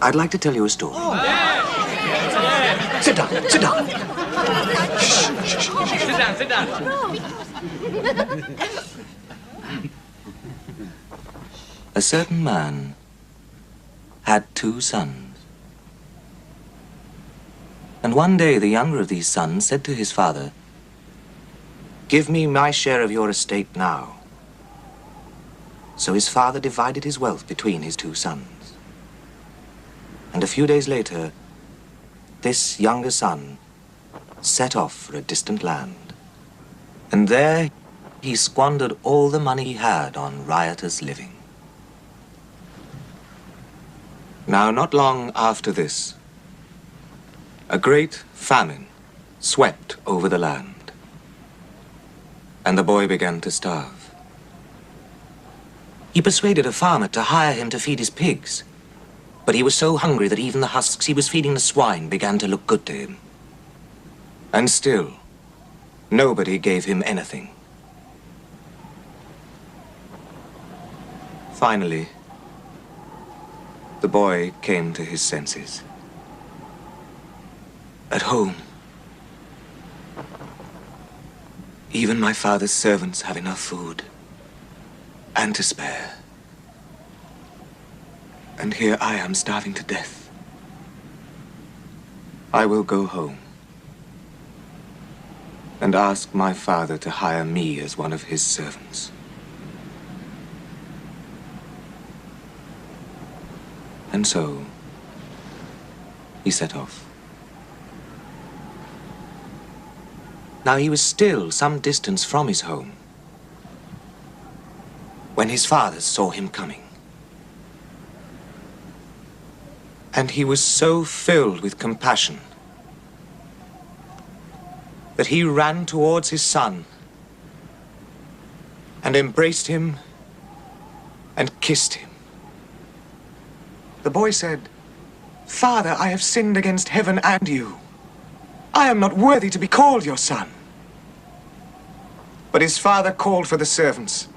I'd like to tell you a story. Oh. Yeah. Sit down, sit down. Sit down. A certain man had 2 sons. And one day the younger of these sons said to his father, "Give me my share of your estate now." So his father divided his wealth between his 2 sons. And a few days later, this younger son set off for a distant land. And there he squandered all the money he had on riotous living. Now, not long after this, a great famine swept over the land, and the boy began to starve. He persuaded a farmer to hire him to feed his pigs, but he was so hungry that even the husks he was feeding the swine began to look good to him. And still, nobody gave him anything. Finally, the boy came to his senses. At home, even my father's servants have enough food and to spare. And here I am starving to death. I will go home and ask my father to hire me as one of his servants. And so, he set off. Now he was still some distance from his home when his father saw him coming. And he was so filled with compassion that he ran towards his son and embraced him and kissed him. The boy said, "Father, I have sinned against heaven and you. I am not worthy to be called your son." But his father called for the servants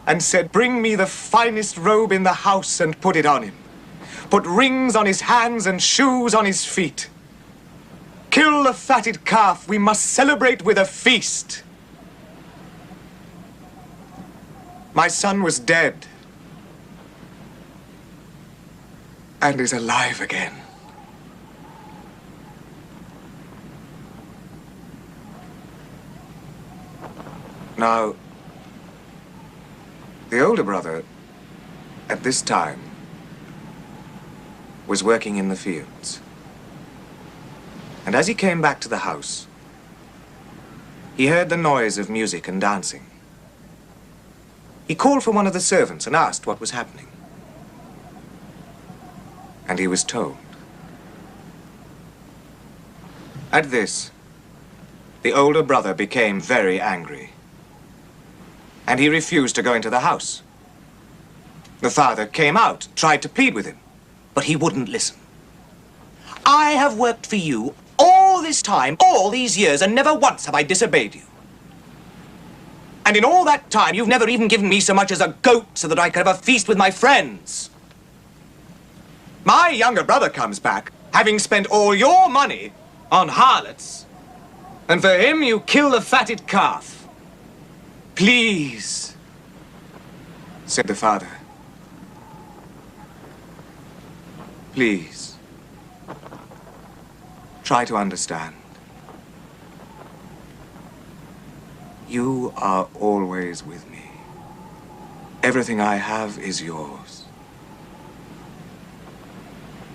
and said, "Bring me the finest robe in the house and put it on him. Put rings on his hands and shoes on his feet. Kill the fatted calf. We must celebrate with a feast." My son was dead and is alive again. Now, the older brother, at this time, was working in the fields. And as he came back to the house, he heard the noise of music and dancing. He called for one of the servants and asked what was happening. And he was told. At this, the older brother became very angry, and he refused to go into the house. The father came out, tried to plead with him, but he wouldn't listen. "I have worked for you all this time, all these years, and never once have I disobeyed you. And in all that time, you've never even given me so much as a goat so that I could have a feast with my friends. My younger brother comes back, having spent all your money on harlots, and for him you kill the fatted calf. Please," said the father, "please, try to understand. You are always with me. Everything I have is yours.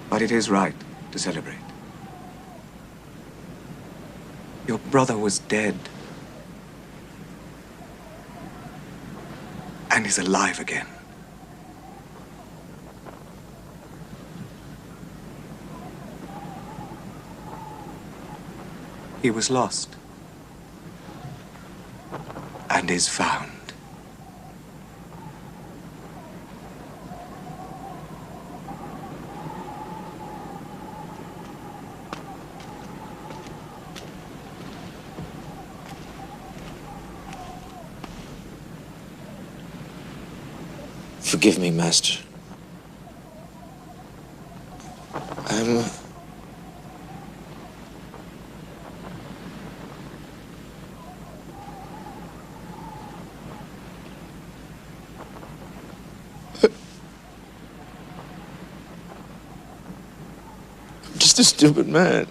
But it is right to celebrate. Your brother was dead and is alive again. He was lost and is found." Forgive me, Master. Emma. I'm just a stupid man.